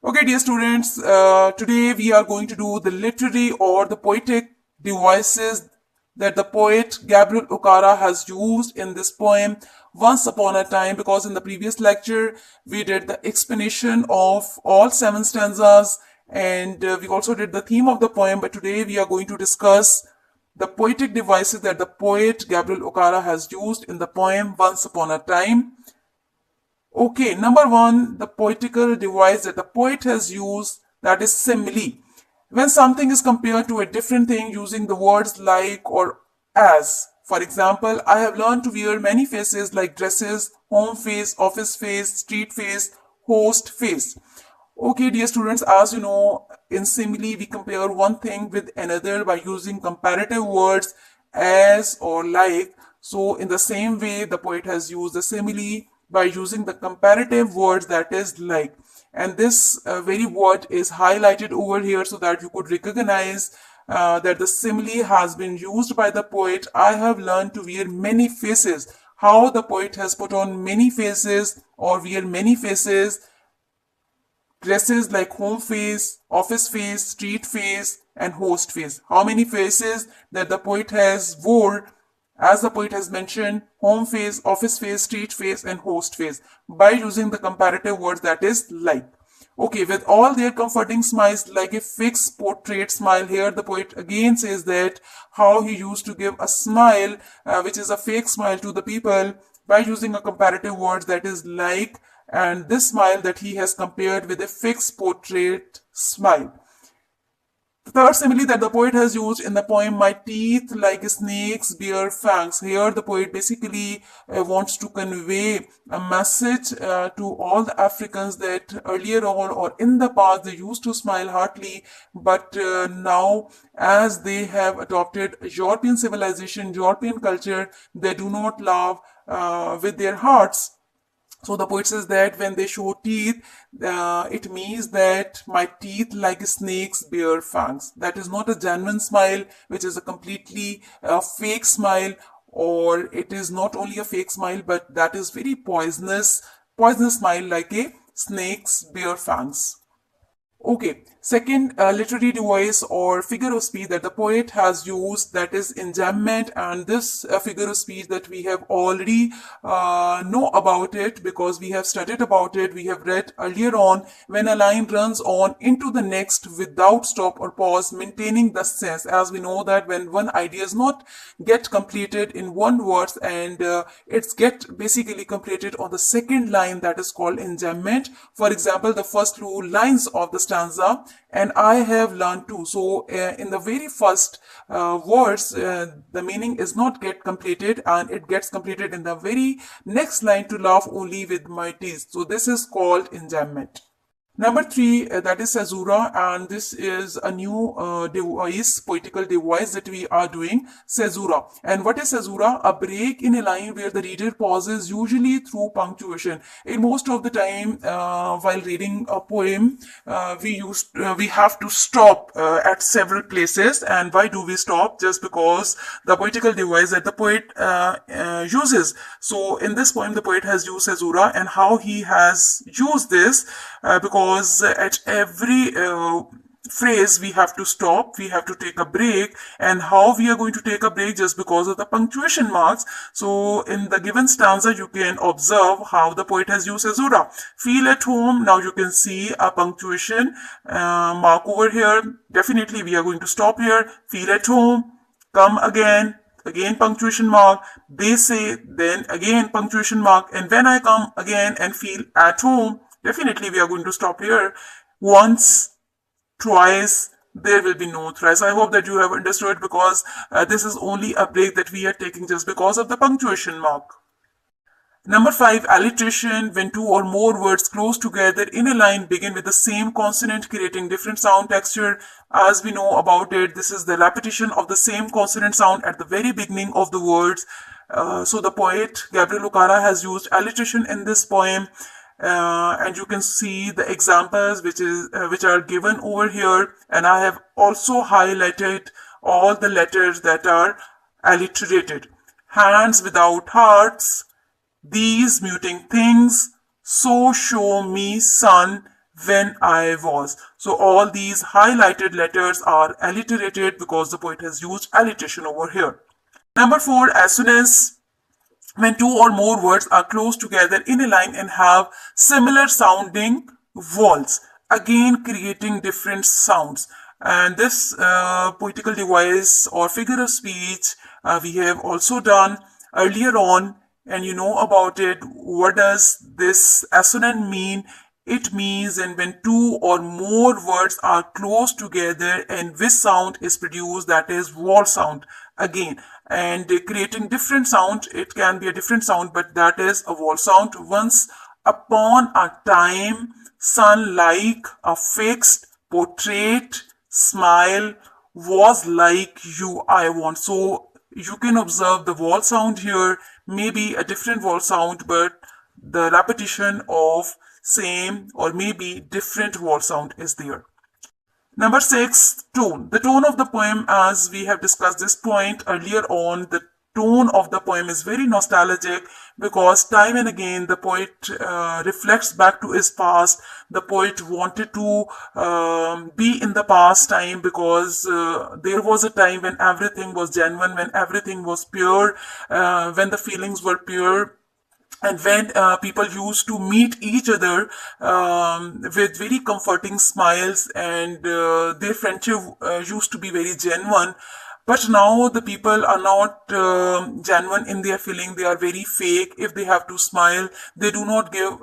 Okay, dear students, today we are going to do the literary or the poetic devices that the poet Gabriel Okara has used in this poem Once Upon a Time, because in the previous lecture we did the explanation of all seven stanzas and we also did the theme of the poem, but today we are going to discuss the poetic devices that the poet Gabriel Okara has used in the poem Once Upon a Time. Okay, number one, the poetical device that the poet has used, that is simile. When something is compared to a different thing using the words like or as. For example, I have learned to wear many faces like dresses, home face, office face, street face, host face. Okay, dear students, as you know, in simile, we compare one thing with another by using comparative words as or like. So, in the same way, the poet has used the simile by using the comparative words that is like. And this very word is highlighted over here so that you could recognize that the simile has been used by the poet. I have learned to wear many faces. How the poet has put on many faces or wear many faces, dresses like home face, office face, street face, and host face. How many faces that the poet has wore, as the poet has mentioned, home face, office face, street face, and host face, by using the comparative words that is like. Okay, with all their comforting smiles like a fixed portrait smile, here the poet again says that how he used to give a smile, which is a fake smile to the people, by using a comparative words that is like, and this smile that he has compared with a fixed portrait smile. The third simile that the poet has used in the poem, My teeth like snakes bear fangs. Here the poet basically wants to convey a message to all the Africans that earlier on or in the past they used to smile heartily, but now as they have adopted European civilization, European culture, they do not laugh with their hearts. So the poet says that when they show teeth, it means that my teeth like snakes bear fangs. That is not a genuine smile, which is a completely fake smile, or it is not only a fake smile, but that is very poisonous smile like a snake's bear fangs. Okay, second literary device or figure of speech that the poet has used, that is enjambment, and this figure of speech that we have already know about it because we have studied about it, we have read earlier on, when a line runs on into the next without stop or pause, maintaining the sense. As we know that when one idea is not get completed in one verse and it's get basically completed on the second line, that is called enjambment. For example, the first two lines of the stanza, and I have learned to. So in the very first verse, the meaning is not get completed and it gets completed in the very next line, to laugh only with my teeth. So this is called enjambment. Number three, that is caesura, and this is a new poetical device that we are doing, caesura. And what is caesura? A break in a line where the reader pauses, usually through punctuation. In most of the time, while reading a poem, we have to stop at several places. And why do we stop? Just because the poetical device that the poet uses. So in this poem, the poet has used caesura, and how he has used this, because at every phrase we have to stop, we have to take a break, and how we are going to take a break? Just because of the punctuation marks. So in the given stanza you can observe how the poet has used caesura. Feel at home, now you can see a punctuation mark over here. Definitely we are going to stop here. Feel at home, come again punctuation mark, they say, then again punctuation mark, and when I come again and feel at home, definitely we are going to stop here. Once, twice, there will be no thrice. I hope that you have understood, because this is only a break that we are taking just because of the punctuation mark. Number five, alliteration, when two or more words close together in a line begin with the same consonant, creating different sound texture. As we know about it, this is the repetition of the same consonant sound at the very beginning of the words. So the poet Gabriel Okara has used alliteration in this poem. And you can see the examples which are given over here, and I have also highlighted all the letters that are alliterated. Hands without hearts, these muting things, so show me sun when I was. So all these highlighted letters are alliterated because the poet has used alliteration over here. Number 4, as soon as when two or more words are close together in a line and have similar sounding vowels, again creating different sounds. And this poetical device or figure of speech we have also done earlier on, and you know about it. What does this assonance mean? It means and when two or more words are close together and which sound is produced, that is vowel sound again, and creating different sound. It can be a different sound, but that is a vowel sound. Once upon a time, sun like a fixed portrait, smile was like you I want. So you can observe the vowel sound here, maybe a different vowel sound, but the repetition of same or maybe different vowel sound is there. Number 6, tone. The tone of the poem, as we have discussed this point earlier on, the tone of the poem is very nostalgic because time and again the poet reflects back to his past. The poet wanted to be in the past time because there was a time when everything was genuine, when everything was pure, when the feelings were pure, and when people used to meet each other with very comforting smiles, and their friendship used to be very genuine. But now the people are not genuine in their feeling. They are very fake. If they have to smile, they do not give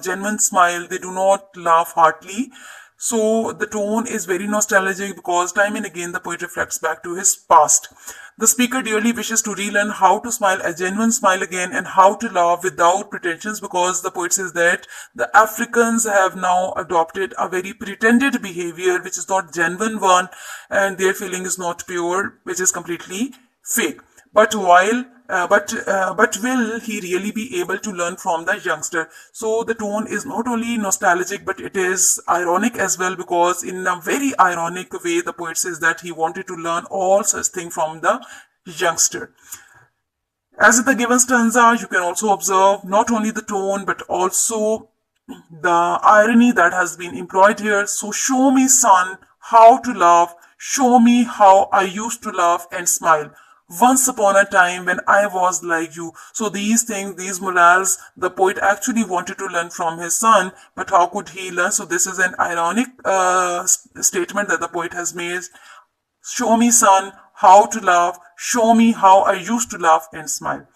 genuine smile. They do not laugh heartily. So the tone is very nostalgic because time and again the poet reflects back to his past. The speaker dearly wishes to relearn how to smile a genuine smile again and how to laugh without pretensions, because the poet says that the Africans have now adopted a very pretended behavior which is not genuine one, and their feeling is not pure, which is completely fake. But will he really be able to learn from the youngster? So the tone is not only nostalgic, but it is ironic as well, because in a very ironic way the poet says that he wanted to learn all such things from the youngster. As in the given stanza, you can also observe not only the tone but also the irony that has been employed here. So show me, son, how to laugh. Show me how I used to laugh and smile. Once upon a time when I was like you. So these things, these morals, the poet actually wanted to learn from his son, but how could he learn? So this is an ironic statement that the poet has made. Show me, son, how to laugh. Show me how I used to laugh and smile.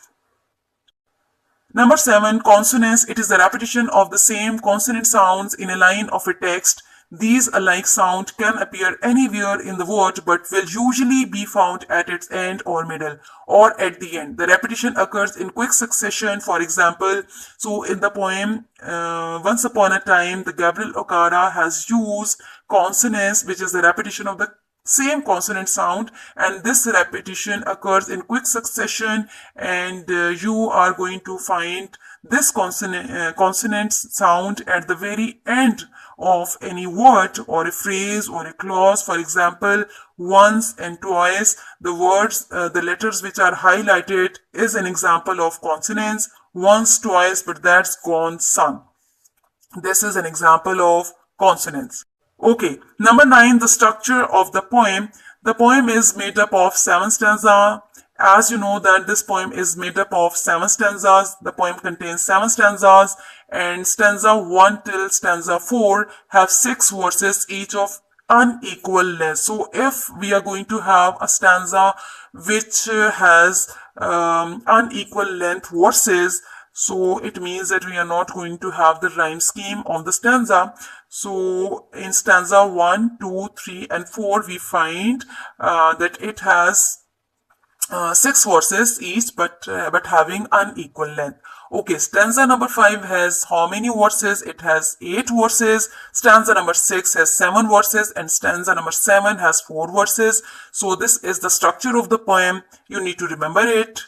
Number 7, consonance. It is the repetition of the same consonant sounds in a line of a text. These alike sound can appear anywhere in the word but will usually be found at its end or middle or at the end. The repetition occurs in quick succession. For example, so in the poem Once Upon a Time, the Gabriel Okara has used consonance, which is the repetition of the same consonant sound, and this repetition occurs in quick succession, and you are going to find this consonant sound at the very end of any word or a phrase or a clause. For example, once and twice, the words, the letters which are highlighted is an example of consonants. Once, twice, but that's gone, son. This is an example of consonants. Okay, number 9, the structure of the poem. The poem is made up of 7 stanzas. As you know that this poem is made up of 7 stanzas. The poem contains 7 stanzas, and stanza 1 till stanza 4 have 6 verses, each of unequal length. So if we are going to have a stanza which has unequal length verses, so it means that we are not going to have the rhyme scheme of the stanza. So in stanza 1, 2, 3, and 4, we find that it has 6 verses each, but having unequal length. Okay, stanza number 5 has how many verses? It has 8 verses. Stanza number 6 has 7 verses, and stanza number 7 has 4 verses. So this is the structure of the poem. You need to remember it.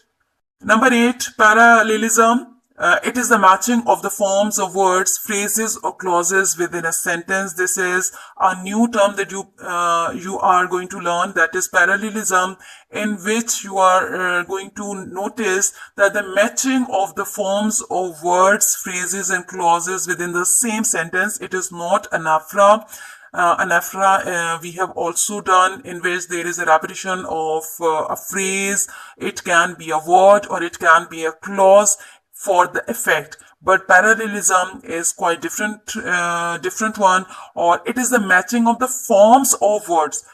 Number 8, parallelism. It is the matching of the forms of words, phrases, or clauses within a sentence. This is a new term that you are going to learn, that is parallelism, in which you are going to notice that the matching of the forms of words, phrases, and clauses within the same sentence. It is not anaphora. Anaphora we have also done, in which there is a repetition of a phrase. It can be a word or it can be a clause for the effect, but parallelism is quite different one, or it is the matching of the forms of words.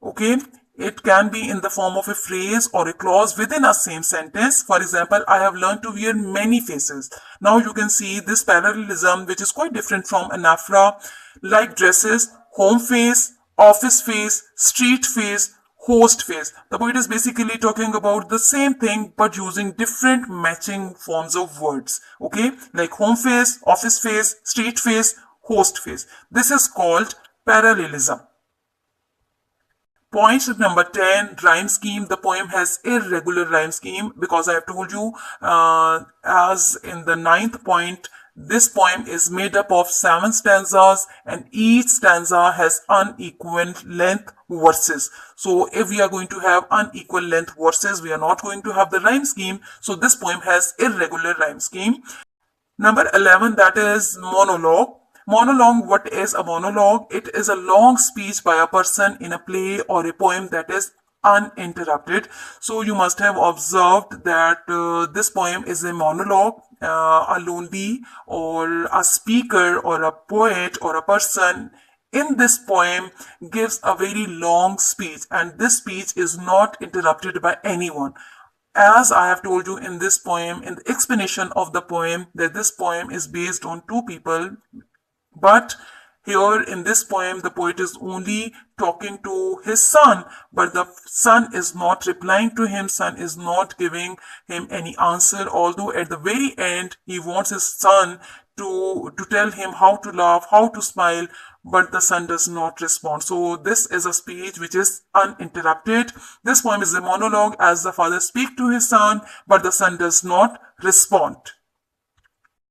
Okay, it can be in the form of a phrase or a clause within a same sentence. For example, I have learned to wear many faces. Now you can see this parallelism, which is quite different from anaphora, like dresses, home face, office face, street face, host face. The poet is basically talking about the same thing but using different matching forms of words. Okay, like home face, office face, street face, host face. This is called parallelism. Point number 10, rhyme scheme. The poem has irregular rhyme scheme because I have told you, as in the 9th point, this poem is made up of 7 stanzas and each stanza has unequal length verses. So if we are going to have unequal length verses, we are not going to have the rhyme scheme. So this poem has irregular rhyme scheme. Number 11, that is monologue. Monologue, what is a monologue? It is a long speech by a person in a play or a poem that is uninterrupted. So you must have observed that this poem is a monologue. A lonely or a speaker or a poet or a person in this poem gives a very long speech, and this speech is not interrupted by anyone. As I have told you in this poem, in the explanation of the poem, that this poem is based on 2 people, but here in this poem, the poet is only talking to his son, but the son is not replying to him. Son is not giving him any answer, although at the very end, he wants his son to tell him how to laugh, how to smile, but the son does not respond. So this is a speech which is uninterrupted. This poem is a monologue as the father speaks to his son, but the son does not respond.